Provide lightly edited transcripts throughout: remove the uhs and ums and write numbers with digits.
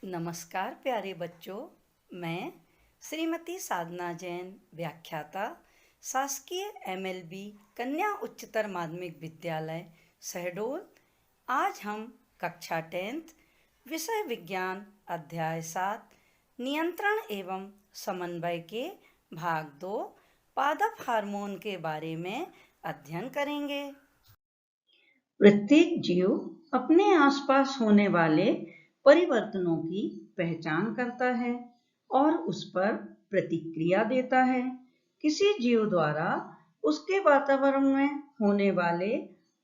नमस्कार प्यारे बच्चों, मैं श्रीमती साधना जैन, व्याख्याता, शासकीय एमएलबी कन्या उच्चतर माध्यमिक विद्यालय शहडोल। आज हम कक्षा 10th विषय विज्ञान अध्याय 7 नियंत्रण एवं समन्वय के भाग 2 पादप हार्मोन के बारे में अध्ययन करेंगे। प्रत्येक जीव अपने आसपास होने वाले परिवर्तनों की पहचान करता है और उस पर प्रतिक्रिया देता है। किसी जीव द्वारा उसके वातावरण में होने वाले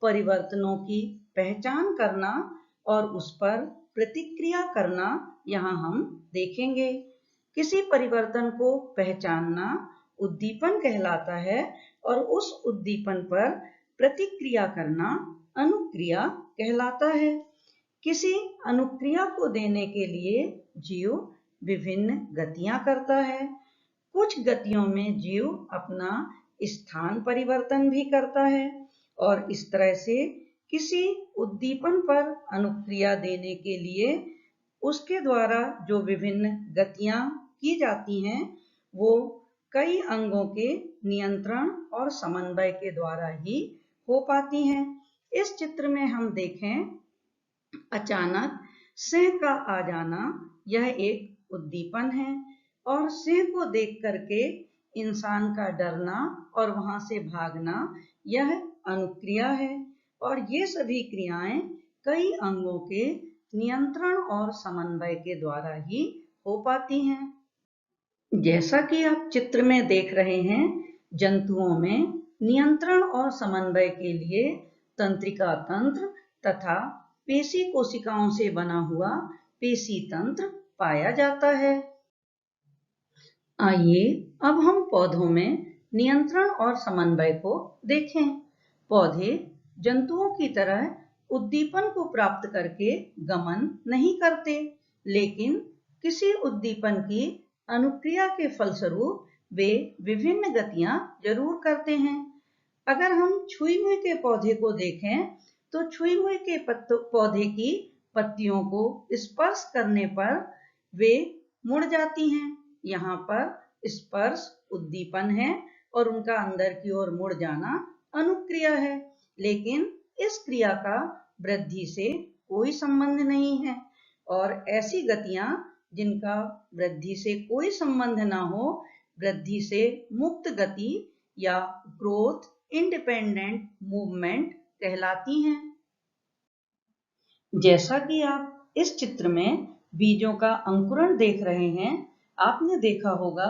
परिवर्तनों की पहचान करना और उस पर प्रतिक्रिया करना यहाँ हम देखेंगे। किसी परिवर्तन को पहचानना उद्दीपन कहलाता है और उस उद्दीपन पर प्रतिक्रिया करना अनुक्रिया कहलाता है। किसी अनुक्रिया को देने के लिए जीव विभिन्न गतियां करता है। कुछ गतियों में जीव अपना स्थान परिवर्तन भी करता है और इस तरह से किसी उद्दीपन पर अनुक्रिया देने के लिए उसके द्वारा जो विभिन्न गतियां की जाती हैं वो कई अंगों के नियंत्रण और समन्वय के द्वारा ही हो पाती हैं। इस चित्र में हम देखें, अचानक सिंह का आ जाना यह एक उद्दीपन है और सिंह को देख करके इंसान का डरना और वहां से भागना यह अनुक्रिया है और ये सभी क्रियाएं कई अंगों के नियंत्रण और समन्वय के द्वारा ही हो पाती हैं। जैसा कि आप चित्र में देख रहे हैं, जंतुओं में नियंत्रण और समन्वय के लिए तंत्रिका तंत्र तथा पेशी कोशिकाओं से बना हुआ पेशी तंत्र पाया जाता है। आइए अब हम पौधों में नियंत्रण और समन्वय को देखें। पौधे जंतुओं की तरह उद्दीपन को प्राप्त करके गमन नहीं करते, लेकिन किसी उद्दीपन की अनुक्रिया के फलस्वरूप वे विभिन्न गतियां जरूर करते हैं। अगर हम छुई मुई के पौधे को देखें तो छुई मुई के पौधे की पत्तियों को स्पर्श करने पर वे मुड़ जाती हैं। यहाँ पर स्पर्श उद्दीपन है और उनका अंदर की ओर मुड़ जाना अनुक्रिया है, लेकिन इस क्रिया का वृद्धि से कोई संबंध नहीं है और ऐसी गतियां जिनका वृद्धि से कोई संबंध ना हो, वृद्धि से मुक्त गति या ग्रोथ इंडिपेंडेंट मूवमेंट कहलाती हैं। जैसा कि आप इस चित्र में बीजों का अंकुरण देख रहे हैं, आपने देखा होगा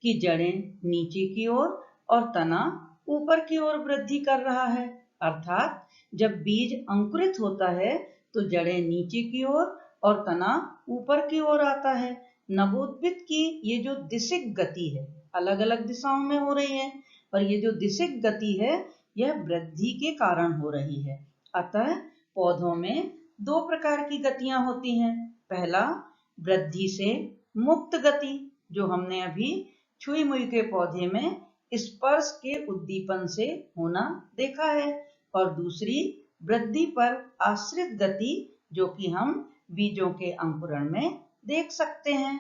कि जड़ें नीचे की ओर और तना ऊपर की ओर वृद्धि कर रहा है। अर्थात जब बीज अंकुरित होता है तो जड़ें नीचे की ओर और तना ऊपर की ओर आता है। नवोद्भिद की ये जो दिशिक गति है, अलग अलग दिशाओं में हो रही है, और ये जो दिशिक गति है यह वृद्धि के कारण हो रही है। अतः पौधों में दो प्रकार की गतियां होती हैं। पहला, वृद्धि से मुक्त गति, जो हमने अभी छुई मुई के पौधे में स्पर्श के उद्दीपन से होना देखा है, और दूसरी वृद्धि पर आश्रित गति, जो कि हम बीजों के अंकुरण में देख सकते हैं।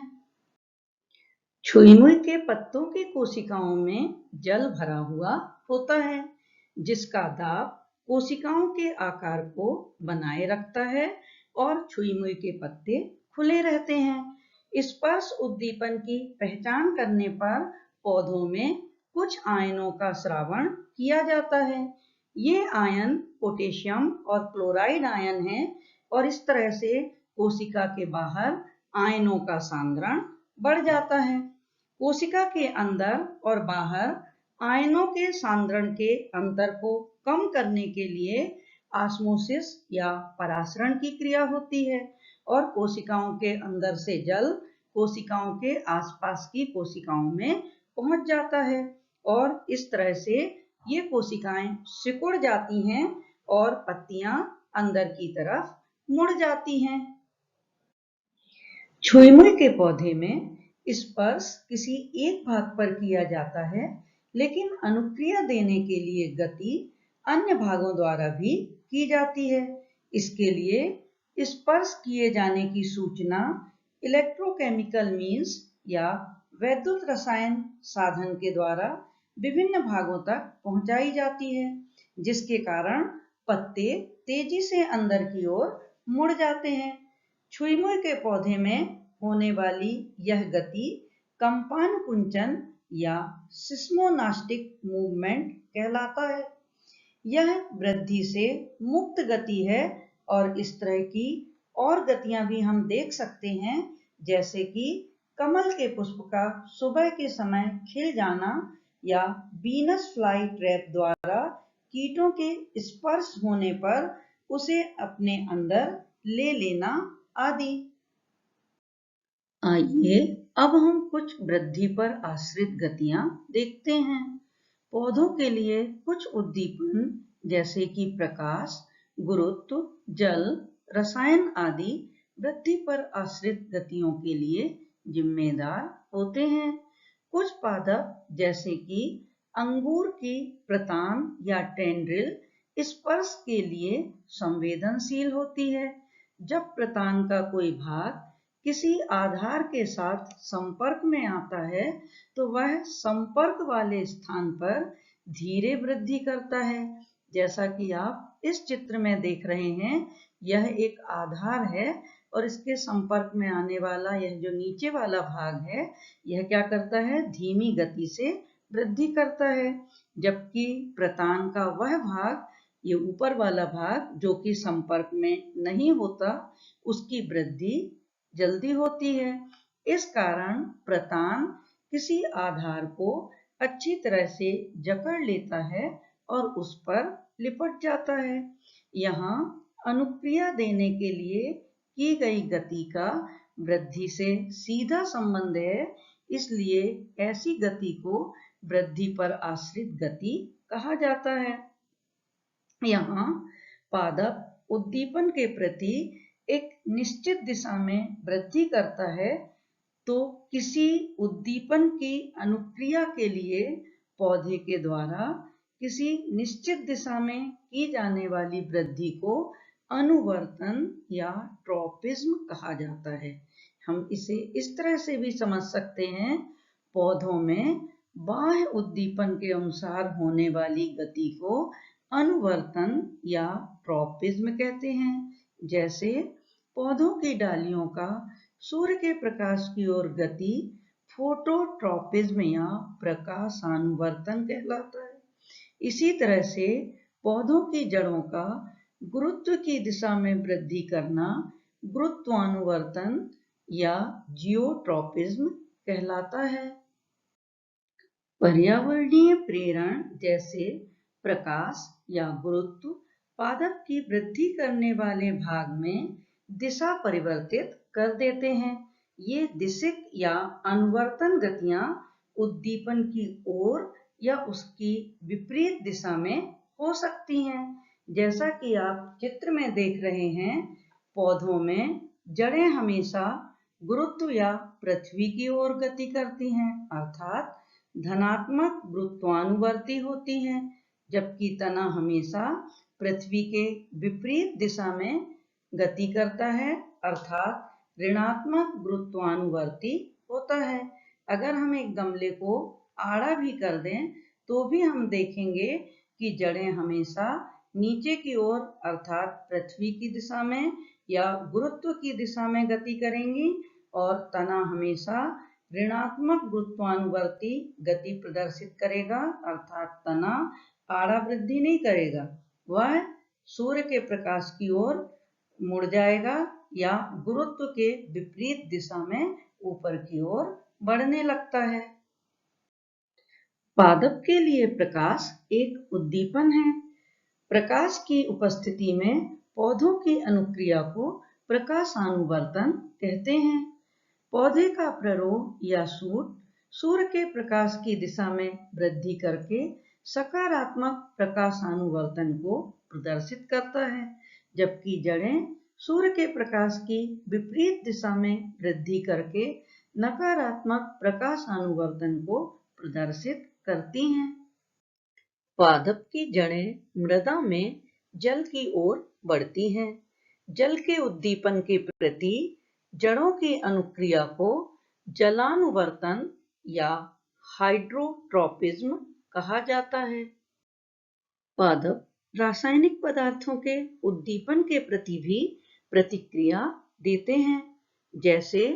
छुई मुई के पत्तों की कोशिकाओं में जल भरा हुआ होता है, जिसका दाब कोशिकाओं के आकार को बनाए रखता है और छुई मुई के पत्ते खुले रहते हैं। स्पर्श उद्दीपन की पहचान करने पर पौधों में कुछ आयनों का स्रावण किया जाता है। ये आयन पोटेशियम और क्लोराइड आयन हैं और इस तरह से कोशिका के बाहर आयनों का सांद्रण बढ़ जाता है। कोशिका के अंदर और बाहर आयनों के सांद्रण के अंतर को कम करने के लिए ऑस्मोसिस या परासरण की क्रिया होती है और कोशिकाओं के अंदर से जल कोशिकाओं के आसपास की कोशिकाओं में पहुंच जाता है और इस तरह से ये कोशिकाएं सिकुड़ जाती हैं और पत्तियां अंदर की तरफ मुड़ जाती हैं। छुई मुई के पौधे में स्पर्श किसी एक भाग पर किया जाता है, लेकिन अनुक्रिया देने के लिए गति अन्य भागों द्वारा भी की जाती है। इसके लिए स्पर्श किए जाने की सूचना इलेक्ट्रोकेमिकल मीन्स या वैद्युत रसायन साधन के द्वारा विभिन्न भागों तक पहुंचाई जाती है, जिसके कारण पत्ते तेजी से अंदर की ओर मुड़ जाते हैं। छुई-मुई के पौधे में होने वाली यह गति कंपान कुंचन या सिस्मोनास्टिक मूवमेंट कहलाता है। यह वृद्धि से मुक्त गति है और इस तरह की और गतियां भी हम देख सकते हैं, जैसे कि कमल के पुष्प का सुबह के समय खिल जाना या वीनस फ्लाई ट्रैप द्वारा कीटों के स्पर्श होने पर उसे अपने अंदर ले लेना आदि। आइए अब हम कुछ वृद्धि पर आश्रित गतियां देखते हैं। पौधों के लिए कुछ उद्दीपन जैसे कि प्रकाश, गुरुत्व, जल, रसायन आदि वृद्धि पर आश्रित गतियों के लिए जिम्मेदार होते हैं। कुछ पादप जैसे कि अंगूर की प्रतान या टेंड्रिल स्पर्श के लिए संवेदनशील होती है। जब प्रतान का कोई भाग किसी आधार के साथ संपर्क में आता है तो वह संपर्क वाले स्थान पर धीरे वृद्धि करता है। जैसा कि आप इस चित्र में देख रहे हैं, यह एक आधार है और इसके संपर्क में आने वाला यह जो नीचे वाला भाग है, यह क्या करता है, धीमी गति से वृद्धि करता है, जबकि प्रतान का वह भाग, ये ऊपर वाला भाग जो कि संपर्क में नहीं होता, उसकी वृद्धि जल्दी होती है। इस कारण प्रतान किसी आधार को अच्छी तरह से जकड़ लेता है और उस पर लिपट जाता है। यहाँ अनुक्रिया देने के लिए की गई गति का वृद्धि से सीधा संबंध है, इसलिए ऐसी गति को वृद्धि पर आश्रित गति कहा जाता है। यहाँ पादप उद्दीपन के प्रति एक निश्चित दिशा में वृद्धि करता है, तो किसी उद्दीपन की अनुक्रिया के लिए पौधे के द्वारा किसी निश्चित दिशा में की जाने वाली वृद्धि को अनुवर्तन या ट्रॉपिज्म कहा जाता है। हम इसे इस तरह से भी समझ सकते हैं, पौधों में बाह्य उद्दीपन के अनुसार होने वाली गति को अनुवर्तन या ट्रॉपिज्म कहते हैं। जैसे पौधों की डालियों का सूर्य के प्रकाश की ओर गति फोटोट्रॉपिज्म या प्रकाशानुवर्तन कहलाता है। इसी तरह से पौधों की जड़ों का गुरुत्व की दिशा में वृद्धि करना गुरुत्वानुवर्तन या जियोट्रॉपिज्म कहलाता है। पर्यावरणीय प्रेरण जैसे प्रकाश या गुरुत्व पादप की वृद्धि करने वाले भाग में दिशा परिवर्तित कर देते हैं। ये दिशिक या अनुवर्तन गतियां उद्दीपन की ओर या उसकी विपरीत दिशा में हो सकती हैं। जैसा कि आप चित्र में देख रहे हैं, पौधों में जड़ें हमेशा गुरुत्व या पृथ्वी की ओर गति करती हैं, अर्थात धनात्मक गुरुत्वानुवर्ती होती हैं, जबकि तना हमेशा पृथ्वी के विपरीत दिशा में गति करता है, अर्थात ऋणात्मक गुरुत्वानुवर्ती होता है। अगर हम एक गमले को आड़ा भी कर दें तो भी हम देखेंगे कि जड़ें हमेशा नीचे की ओर अर्थात पृथ्वी की दिशा में या गुरुत्व की दिशा में गति करेंगी और तना हमेशा ऋणात्मक गुरुत्वानुवर्ती गति प्रदर्शित करेगा, अर्थात तना आड़ा वृद्धि नहीं करेगा, वह सूर्य के प्रकाश की ओर मुड़ जाएगा या गुरुत्व के विपरीत दिशा में ऊपर की ओर बढ़ने लगता है। पादप के लिए प्रकाश एक उद्दीपन है। प्रकाश की उपस्थिति में पौधों की अनुक्रिया को प्रकाशानुवर्तन कहते हैं। पौधे का प्ररोह या शूट सूर्य के प्रकाश की दिशा में वृद्धि करके सकारात्मक प्रकाशानुवर्तन को प्रदर्शित करता है, जबकि जड़ें सूर्य के प्रकाश की विपरीत दिशा में वृद्धि करके नकारात्मक प्रकाशानुवर्तन को प्रदर्शित करती हैं। पादप की जड़ें मृदा में जल की ओर बढ़ती हैं। जल के उद्दीपन के प्रति जड़ों की अनुक्रिया को जलानुवर्तन या हाइड्रोट्रोपिज्म कहा जाता है। पादप रासायनिक पदार्थों के उद्दीपन के प्रति भी प्रतिक्रिया देते हैं, जैसे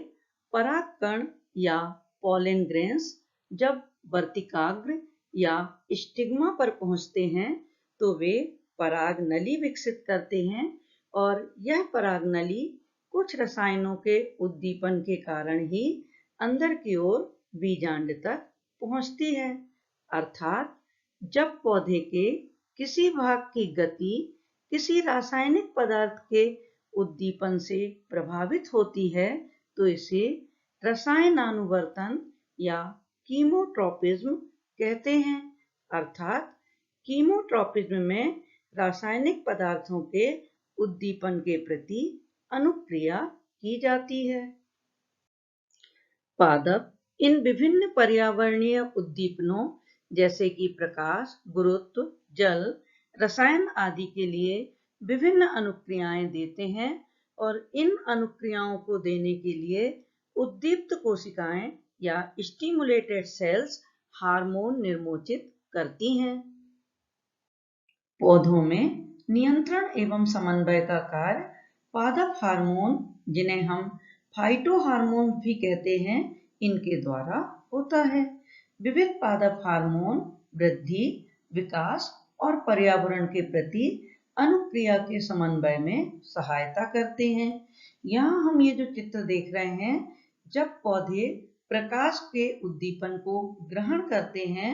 परागकण या पॉलन ग्रेन्स जब वर्तिकाग्र या स्टिग्मा पर पहुंचते हैं तो वे पराग नली विकसित करते हैं और यह पराग नली कुछ रसायनों के उद्दीपन के कारण ही अंदर की ओर बीजांड तक पहुंचती है। अर्थात जब पौधे के किसी भाग की गति किसी रासायनिक पदार्थ के उद्दीपन से प्रभावित होती है तो इसे रसायनानुवर्तन या कीमोट्रोपिज्म कहते हैं। अर्थात कीमोट्रोपिज्म में रासायनिक पदार्थों के उद्दीपन के प्रति अनुक्रिया की जाती है। पादप इन विभिन्न पर्यावरणीय उद्दीपनों जैसे कि प्रकाश, गुरुत्व, जल, रसायन आदि के लिए विभिन्न अनुक्रियाएं देते हैं और इन अनुक्रियाओं को देने के लिए उद्दीप्त कोशिकाएं या स्टिमुलेटेड सेल्स हार्मोन निर्मोचित करती हैं। पौधों में नियंत्रण एवं समन्वय का कार्य पादप हार्मोन, जिन्हें हम फाइटोहार्मोन भी कहते हैं, इनके द्वारा होता है। विविध पादप हार्मोन वृद्धि, विकास और पर्यावरण के प्रति अनुक्रिया के समन्वय में सहायता करते हैं। यहाँ हम ये जो चित्र देख रहे हैं, जब पौधे प्रकाश के उद्दीपन को ग्रहण करते हैं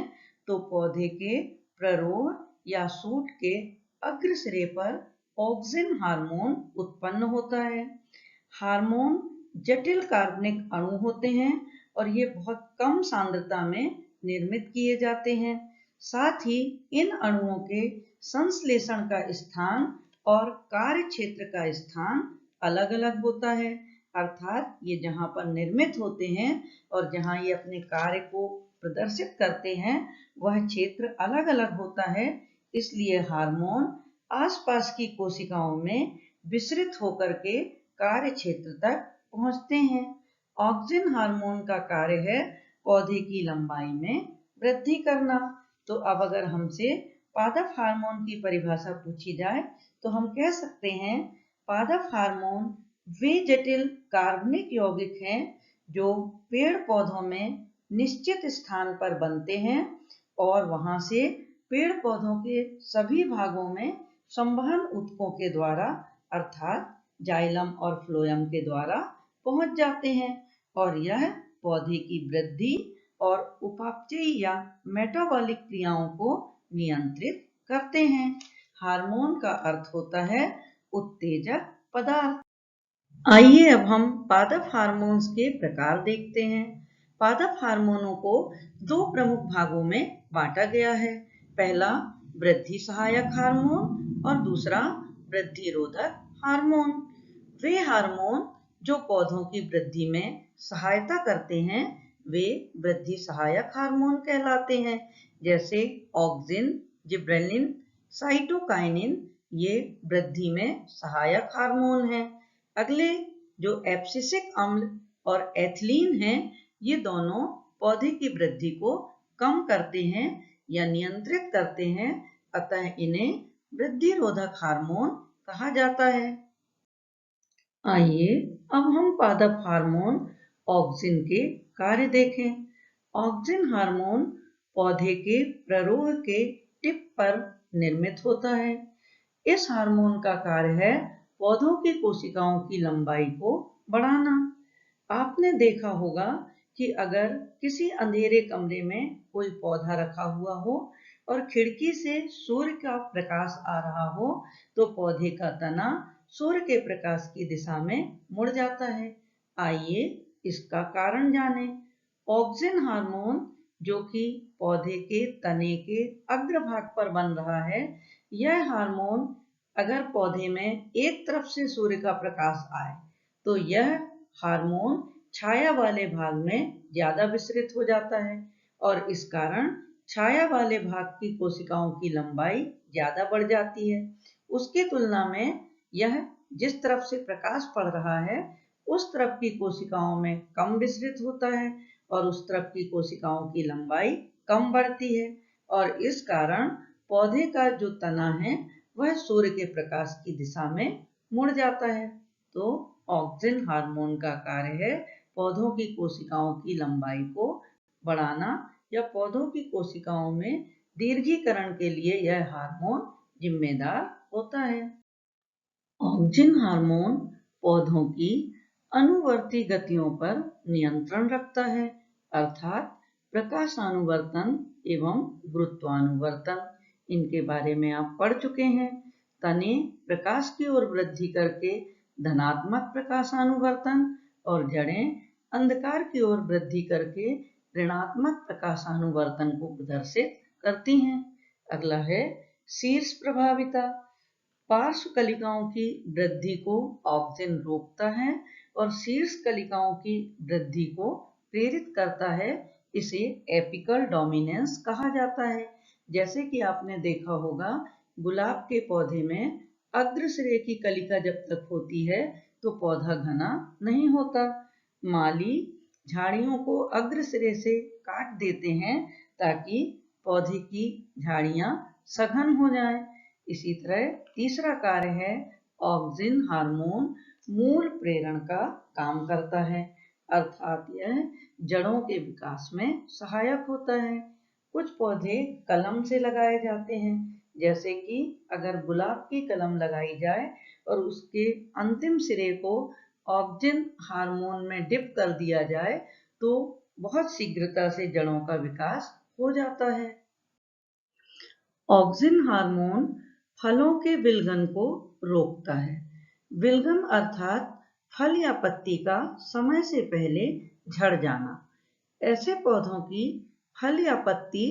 तो पौधे के प्ररोह या सूट के अग्र सिरे पर ऑक्सिन हार्मोन उत्पन्न होता है। हार्मोन जटिल कार्बनिक अणु होते हैं और ये बहुत कम सांद्रता में निर्मित किए जाते हैं। साथ ही इन अणुओं के संश्लेषण का स्थान और कार्य क्षेत्र का स्थान अलग अलग होता है। अर्थात ये जहाँ पर निर्मित होते हैं और जहाँ ये अपने कार्य को प्रदर्शित करते हैं वह क्षेत्र अलग अलग होता है। इसलिए हार्मोन आसपास की कोशिकाओं में विसरित होकर के कार्य क्षेत्र तक पहुंचते हैं। ऑक्सिन हार्मोन का कार्य है पौधे की लंबाई में वृद्धि करना। तो अब अगर हमसे पादप हार्मोन की परिभाषा पूछी जाए तो हम कह सकते हैं पादप हार्मोन वे जटिल कार्बनिक यौगिक हैं जो पेड़ पौधों में निश्चित स्थान पर बनते हैं और वहां से पेड़ पौधों के सभी भागों में संवहन ऊतकों के द्वारा अर्थात जाइलम और फ्लोएम के द्वारा पहुंच जाते हैं और यह पौधे की वृद्धि और उपापचयी या मेटाबॉलिक क्रियाओं को नियंत्रित करते हैं। हार्मोन का अर्थ होता है उत्तेजक पदार्थ। आइए अब हम पादप हार्मोन्स के प्रकार देखते हैं। पादप हार्मोनों को दो प्रमुख भागों में बांटा गया है। पहला वृद्धि सहायक हार्मोन और दूसरा वृद्धि रोधक हार्मोन। वे हार्मोन जो पौधों की वृद्धि में सहायता करते हैं वे वृद्धि सहायक हार्मोन कहलाते हैं, जैसे ऑक्सिन, जिब्रेलिन, साइटोकाइनिन, ये वृद्धि में सहायक हार्मोन हैं। अगले जो एब्सिसिक अम्ल और एथिलीन हैं, ये दोनों पौधे की वृद्धि को कम करते हैं या नियंत्रित करते हैं, अतः इन्हें वृद्धि रोधक हार्मोन कहा जाता है। आइए अब हम पादप हार्मोन ऑक्सिन के कार्य देखें। ऑक्सिन हार्मोन पौधे के प्ररोह के टिप पर निर्मित होता है। इस हार्मोन का कार्य है पौधों की कोशिकाओं की लंबाई को बढ़ाना। आपने देखा होगा कि अगर किसी अंधेरे कमरे में कोई पौधा रखा हुआ हो और खिड़की से सूर्य का प्रकाश आ रहा हो तो पौधे का तना सूर्य के प्रकाश की दिशा में मुड़ जाता है। आइए इसका कारण जानें। ऑक्सिन हार्मोन जो कि पौधे के तने के अग्रभाग पर बन रहा है, यह हार्मोन अगर पौधे में एक तरफ से सूर्य का प्रकाश आए तो यह हार्मोन छाया वाले भाग में ज्यादा विसरित हो जाता है और इस कारण छाया वाले भाग की कोशिकाओं की लंबाई ज्यादा बढ़ जाती है। उसकी तुलना में यह जिस तरफ से प्रकाश पड़ रहा है उस तरफ की कोशिकाओं में कम विसरित होता है और उस तरफ की कोशिकाओं की लंबाई कम बढ़ती है और इस कारण पौधे का जो तना है वह सूर्य के प्रकाश की दिशा में मुड़ जाता है। तो ऑक्सिन हार्मोन का कार्य है पौधों की कोशिकाओं की लंबाई को बढ़ाना या पौधों की कोशिकाओं में दीर्घीकरण के लिए यह हार्मोन जिम्मेदार होता है। ऑक्सिन हार्मोन पौधों की अनुवर्ती गतियों पर नियंत्रण रखता है, अर्थात प्रकाशानुवर्तन एवं गुरुत्वानुवर्तन। इनके बारे में आप पढ़ चुके हैं। तने प्रकाश की ओर वृद्धि करके धनात्मक प्रकाशानुवर्तन और जड़ें अंधकार की ओर वृद्धि करके ऋणात्मक प्रकाशानुवर्तन को प्रदर्शित करती हैं। अगला है शीर्ष प्रभाविता। पार्श्व कलिकाओं की वृद्धि को ऑक्सिन रोकता है और शीर्ष कलिकाओं की वृद्धि को प्रेरित करता है। इसे एपिकल डोमिनेंस कहा जाता है। जैसे कि आपने देखा होगा गुलाब के पौधे में अग्रसिरे की कलिका जब तक होती है तो पौधा घना नहीं होता। माली झाड़ियों को अग्रसिरे से काट देते हैं ताकि पौधे की झाड़ियां सघन हो जाएं। इसी तरह तीसरा कार्य है ऑक्सिन हार्मोन मूल प्रेरण का काम करता है, अर्थात यह जड़ों के विकास में सहायक होता है। कुछ पौधे कलम से लगाए जाते हैं, जैसे कि अगर गुलाब की कलम लगाई जाए और उसके अंतिम सिरे को ऑक्सिन हार्मोन में डिप कर दिया जाए तो बहुत शीघ्रता से जड़ों का विकास हो जाता है। ऑक्सिन हार्मोन फलों के विलगन को रोकता है। विलगन अर्थात फल या पत्ती का समय से पहले झड़ जाना। ऐसे पौधों की फल या पत्ती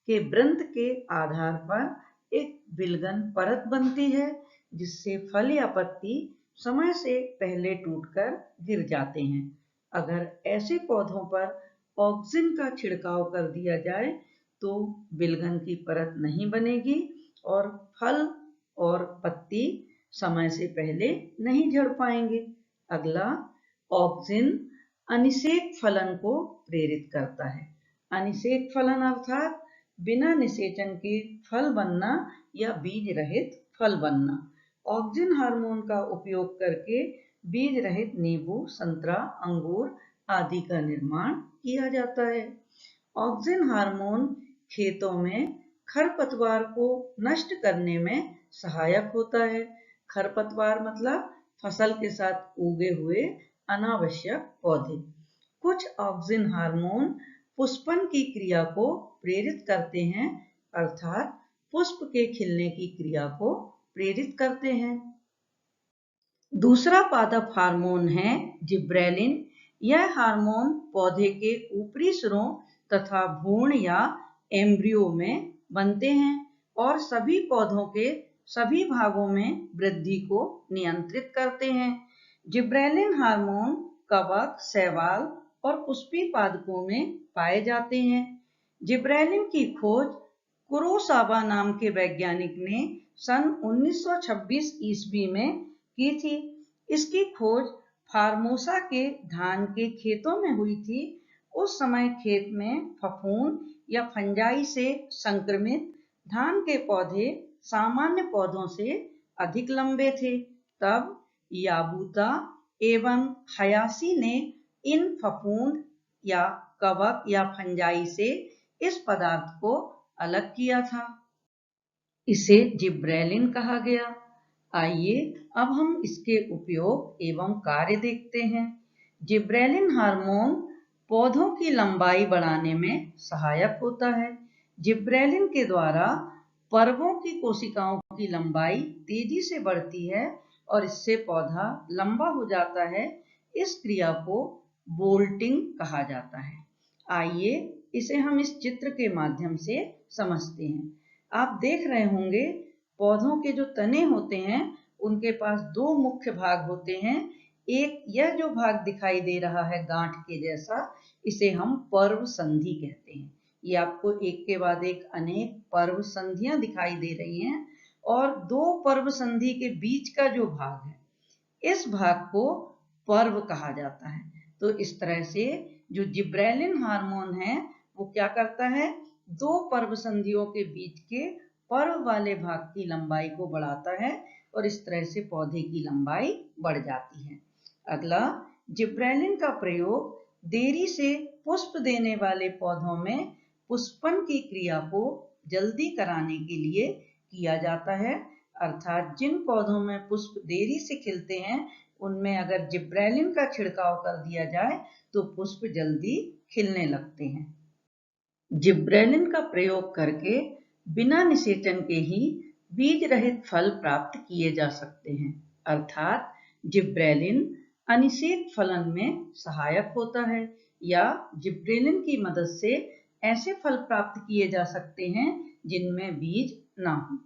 के वृंत के आधार पर एक विलगन परत बनती है जिससे फल या पत्ती समय से पहले टूटकर गिर जाते हैं। अगर ऐसे पौधों पर ऑक्सिन का छिड़काव कर दिया जाए तो विलगन की परत नहीं बनेगी और फल और पत्ती समय से पहले नहीं झड़ पाएंगे। अगला ऑक्सिन अनिषेक फलन को प्रेरित करता है। अनिषेक फलन अर्थात बिना निषेचन के फल बनना या बीज रहित फल बनना। ऑक्सिन हार्मोन का उपयोग करके बीज रहित नींबू, संतरा, अंगूर आदि का निर्माण किया जाता है। ऑक्सिन हार्मोन खेतों में खरपतवार को नष्ट करने में सहायक होता है। खरपतवार मतलब फसल के साथ उगे हुए अनावश्यक पौधे। कुछ ऑक्सिन हार्मोन पुष्पन की क्रिया को प्रेरित करते हैं, अर्थात पुष्प के खिलने की क्रिया को प्रेरित करते हैं। दूसरा पादप हार्मोन है जिब्रेलिन। यह हार्मोन पौधे के ऊपरी सिरों तथा भ्रूण या एम्ब्रियो में बनते हैं और सभी पौधों के सभी भागों में वृद्धि को नियंत्रित करते हैं। जिब्रेलिन हार्मोन कवक, शैवाल और पुष्पी पादपों में पाए जाते हैं। जिब्रेलिन की खोज कुरोसावा नाम के वैज्ञानिक ने सन 1926 ईस्वी में की थी। इसकी खोज फार्मोसा के धान के खेतों में हुई थी। उस समय खेत में फफूंद या फंजाई से संक्रमित धान के पौधे सामान्य पौधों से अधिक लंबे थे। तब याबूता एवं हयासी ने इन फफूंद या कवक या फंजाई से इस पदार्थ को अलग किया था। इसे जिब्रेलिन कहा गया। आइए अब हम इसके उपयोग एवं कार्य देखते हैं। जिब्रेलिन हार्मोन पौधों की लंबाई बढ़ाने में सहायक होता है। जिब्रेलिन के द्वारा पर्वों की कोशिकाओं की लंबाई तेजी से बढ़ती है और इससे पौधा लंबा हो जाता है। इस क्रिया को बोल्टिंग कहा जाता है। आइए इसे हम इस चित्र के माध्यम से समझते हैं। आप देख रहे होंगे पौधों के जो तने होते हैं उनके पास दो मुख्य भाग होते हैं। एक यह जो भाग दिखाई दे रहा है गांठ के जैसा, इसे हम पर्व संधि कहते हैं। ये आपको एक के बाद एक अनेक पर्व संधियां दिखाई दे रही हैं और दो पर्व संधि के बीच का जो भाग है इस भाग को पर्व कहा जाता है। तो इस तरह से जो जिब्रेलिन हार्मोन है वो क्या करता है, दो पर्व संधियों के बीच के पर्व वाले भाग की लंबाई को बढ़ाता है और इस तरह से पौधे की लंबाई बढ़ जाती है। अगला, जिब्रेलिन का प्रयोग देरी से पुष्प देने वाले पौधों में पुष्पन की क्रिया को जल्दी कराने के लिए किया जाता है। अर्थात जिन पौधों में पुष्प देरी से खिलते हैं उनमें अगर जिब्रेलिन का छिड़काव कर दिया जाए तो पुष्प जल्दी खिलने लगते हैं। जिब्रेलिन का प्रयोग करके बिना निषेचन के ही बीज रहित फल प्राप्त किए जा सकते हैं। अर्थात जिब्रेलिन अनिषेक फलन में सहायक होता है या जिब्रेलिन की मदद से ऐसे फल प्राप्त किए जा सकते हैं जिनमें बीज ना हो।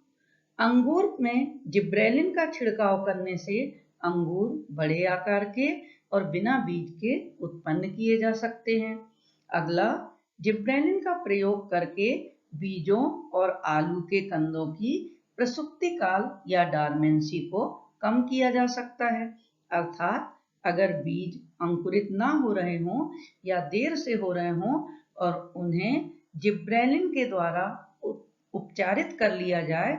अंगूर में जिब्रेलिन का छिड़काव करने से अंगूर बड़े आकार के और बिना बीज के उत्पन्न किए जा सकते हैं। अगला, जिब्रेलिन का प्रयोग करके बीजों और आलू के कंदों की प्रसुप्ति काल या डॉर्मेंसी को कम किया जा सकता है। अर्थात अगर बीज अंकुरित ना हो रहे हों या देर से हो रहे हों और उन्हें जिब्रेलिन के द्वारा उपचारित कर लिया जाए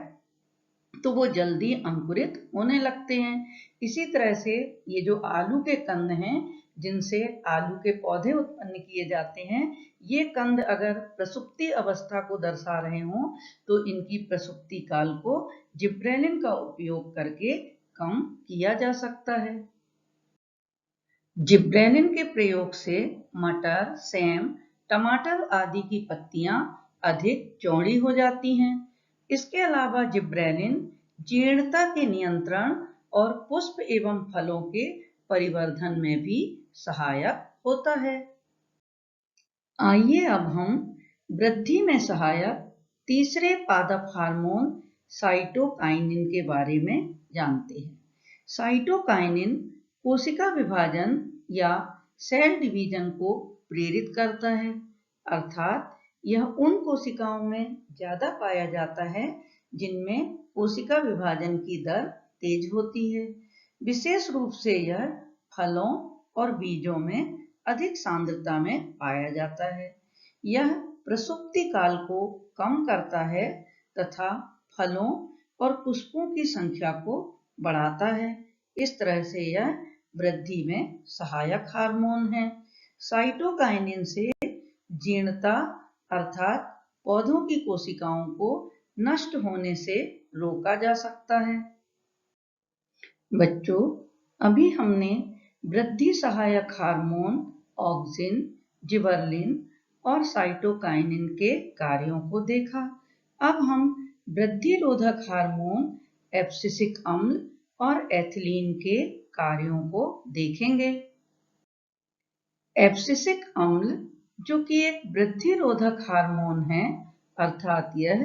तो वो जल्दी अंकुरित होने लगते हैं। इसी तरह से ये जो आलू के कंद हैं जिनसे आलू के पौधे उत्पन्न किए जाते हैं, ये कंद अगर प्रसुप्ति अवस्था को दर्शा रहे हों तो इनकी प्रसुप्ति काल को जिब्रेलिन का उपयोग करके कम किया जा सकता है। जिब्रेलिन के प्रयोग से मटर, सेम, टमाटर आदि की पत्तियां अधिक चौड़ी हो जाती हैं। इसके अलावा जिब्रेलिन जीर्णता के नियंत्रण और पुष्प एवं फलों के परिवर्धन में भी सहायक होता है। आइए अब हम वृद्धि में सहायक तीसरे पादप हार्मोन साइटोकाइनिन के बारे में जानते हैं। साइटोकाइनिन कोशिका विभाजन या सेल डिवीजन को प्रेरित करता है। अर्थात यह उन कोशिकाओं में ज्यादा पाया जाता है जिनमें कोशिका विभाजन की दर तेज होती है। विशेष रूप से यह फलों और बीजों में अधिक सांद्रता में पाया जाता है। यह प्रसुप्ति काल को कम करता है तथा फलों और पुष्पों की संख्या को बढ़ाता है। इस तरह से यह वृद्धि में सहायक हार्मोन है। साइटोकाइनिन से जीर्णता अर्थात पौधों की कोशिकाओं को नष्ट होने से रोका जा सकता है। बच्चों, अभी हमने वृद्धि सहायक हार्मोन ऑक्सिन, जिबर्लिन और साइटोकाइनिन के कार्यों को देखा। अब हम वृद्धि रोधक हार्मोन एब्सिसिक अम्ल और एथिलीन के कार्यों को देखेंगे। एब्सिसिक अम्ल जो कि एक वृद्धि रोधक हार्मोन है, अर्थात यह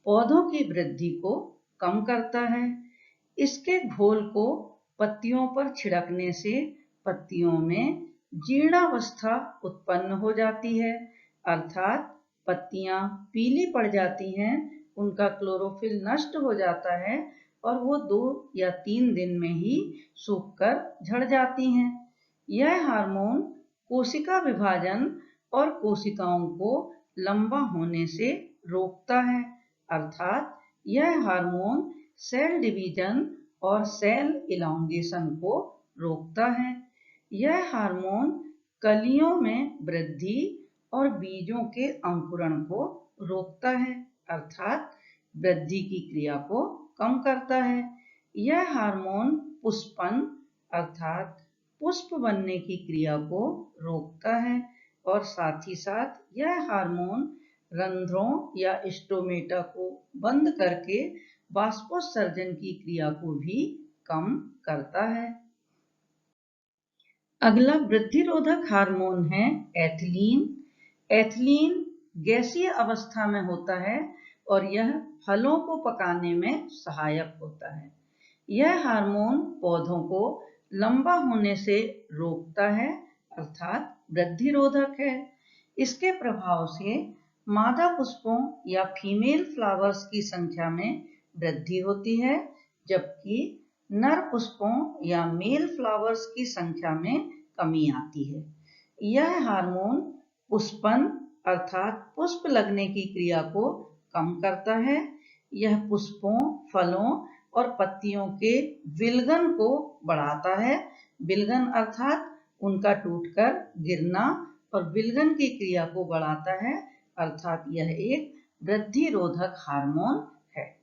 पौधों की वृद्धि को कम करता है। इसके घोल को पत्तियों पर छिड़कने से पत्तियों में जीर्णावस्था उत्पन्न हो जाती है, अर्थात पत्तियां पीली पड़ जाती हैं, उनका क्लोरोफिल नष्ट हो जाता है और वो 2 या 3 दिन में ही सूखकर झड़ जाती हैं। यह हार्मोन कोशिका विभाजन और कोशिकाओं को लंबा होने से रोकता है, अर्थात यह हार्मोन सेल डिवीजन और सेल इलांगेशन को रोकता है। यह हार्मोन कलियों में वृद्धि और बीजों के अंकुरण को रोकता है, अर्थात वृद्धि की क्रिया को कम करता है। यह हार्मोन पुष्पन अर्थात पुष्प बनने की क्रिया को रोकता है और साथ ही साथ यह हार्मोन रंध्रों या स्टोमेटा को बंद करके बाष्पोत्सर्जन की क्रिया को भी कम करता है। अगला वृद्धि रोधक हार्मोन है एथिलीन। एथिलीन गैसीय अवस्था में होता है और यह फलों को पकाने में सहायक होता है। यह हार्मोन पौधों को लंबा होने से रोकता है, अर्थात वृद्धि रोधक है। इसके प्रभाव से मादा पुष्पों या फीमेल फ्लावर्स की संख्या में वृद्धि होती है, जबकि नर पुष्पों या मेल फ्लावर्स की संख्या में कमी आती है। यह हार्मोन पुष्पन अर्थात पुष्प लगने की क्रिया को कम करता है। यह पुष्पों, फलों और पत्तियों के विलगन को बढ़ाता है। विलगन अर्थात उनका टूटकर गिरना और विलगन की क्रिया को बढ़ाता है, अर्थात यह एक वृद्धि रोधक हार्मोन है।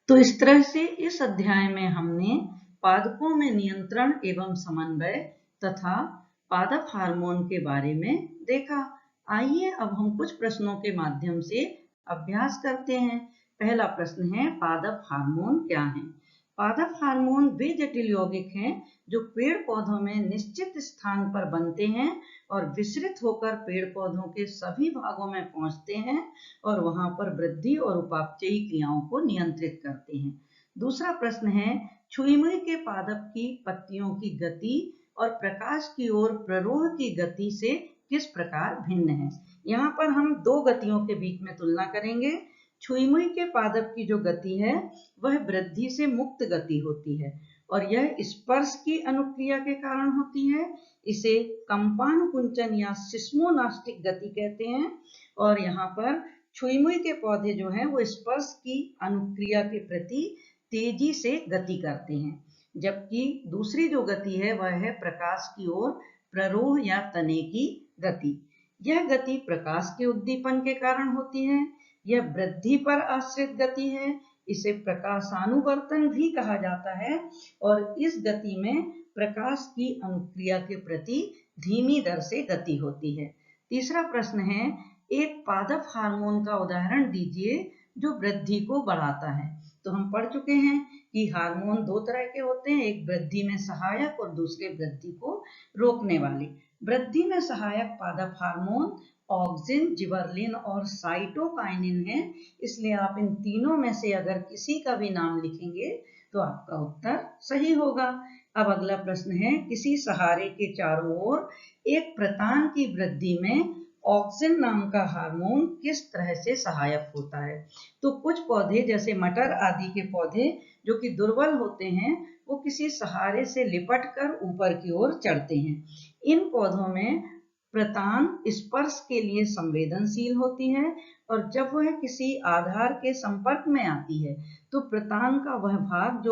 तो इस तरह से इस अध्याय में हमने पादपों में नियंत्रण एवं समन्वय तथा पादप हार्मोन के बारे में देखा। आइए अब हम कुछ प्रश्नों के माध्यम से अभ्यास करते हैं। पहला प्रश्न है, पादप हार्मोन क्या है? पादप हार्मोन वे जटिल यौगिक हैं जो पेड़ पौधों में निश्चित स्थान पर बनते हैं और विसरित होकर पेड़ पौधों के सभी भागों में पहुंचते हैं और वहां पर वृद्धि और उपापचयी क्रियाओं को नियंत्रित करते हैं। दूसरा प्रश्न है, छुई-मुई के पादप की पत्तियों की गति और प्रकाश की ओर प्ररोह की गति से किस प्रकार भिन्न है? यहाँ पर हम दो गतियों के बीच में तुलना करेंगे। छुई-मुई के पादप की जो गति है वह वृद्धि से मुक्त गति होती है और यह स्पर्श की अनुक्रिया के कारण होती है। इसे कंपानुकुंचन या सिस्मोनास्टिक गति कहते हैं। और यहाँ पर छुई-मुई के पौधे जो हैं वो स्पर्श की अनुक्रिया के प्रति तेजी से गति करते हैं, जबकि दूसरी जो गति है वह है प्रकाश की ओर प्ररोह या तने की गति। यह गति प्रकाश के उद्दीपन के कारण होती है। यह वृद्धि पर आश्रित गति है। इसे प्रकाशानुवर्तन भी कहा जाता है और इस गति में प्रकाश की अनुक्रिया के प्रति धीमी दर से गति होती है। तीसरा प्रश्न है, एक पादप हार्मोन का उदाहरण दीजिए जो वृद्धि को बढ़ाता है। तो हम पढ़ चुके हैं कि हार्मोन दो तरह के होते हैं, एक वृद्धि में सहायक और दूसरे वृद्धि को रोकने वाले। वृद्धि में सहायक पादप हार्मोन ऑक्सिन, जिबरलिन और साइटोकाइनिन है। इसलिए आप इन तीनों में से अगर किसी का भी नाम लिखेंगे तो आपका उत्तर सही होगा। अब अगला प्रश्न है, किसी सहारे के चारों ओर एक प्रतान की वृद्धि में ऑक्सिन नाम का हार्मोन किस तरह से सहायक होता है? तो कुछ पौधे जैसे मटर आदि के पौधे जो कि दुर्बल होते हैं वो किसी सहारे से लिपट कर ऊपर की ओर चढ़ते हैं। इन पौधों में प्रतान स्पर्श के लिए संवेदनशील होती है और जब वह किसी आधार के संपर्क में आती है तो प्रतान का वह भाग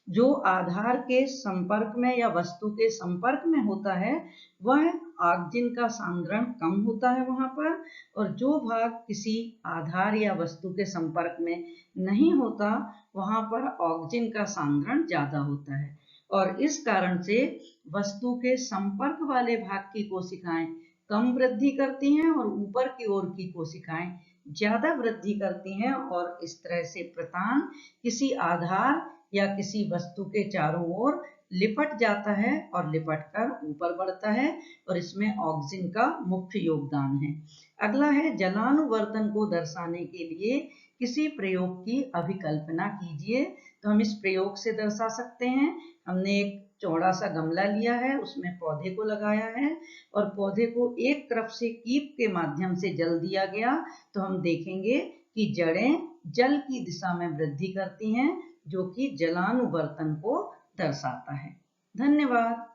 जो आधार के संपर्क में या वस्तु के संपर्क में होता है वह ऑक्सिन का सांद्रण कम होता है वहां पर, और जो भाग किसी आधार या वस्तु के संपर्क में नहीं होता वहां पर ऑक्सिन का सांद्रण ज्यादा होता है। और इस कारण से वस्तु के संपर्क वाले भाग की कोशिकाएं कम वृद्धि करती हैं और ऊपर की ओर की कोशिकाएं ज्यादा वृद्धि करती हैं और इस तरह से प्रतान किसी आधार या किसी वस्तु के चारों ओर लिपट जाता है और लिपट कर ऊपर बढ़ता है और इसमें ऑक्सिन का मुख्य योगदान है। अगला है, जलानुवर्तन को दर्शाने के लिए किसी प्रयोग की अभिकल्पना कीजिए। तो हम इस प्रयोग से दर्शा सकते हैं। हमने एक चौड़ा सा गमला लिया है, उसमें पौधे को लगाया है और पौधे को एक तरफ से कीप के माध्यम से जल दिया गया तो हम देखेंगे कि जड़ें जल की दिशा में वृद्धि करती हैं जो कि जलानुवर्तन को दर्शाता है। धन्यवाद।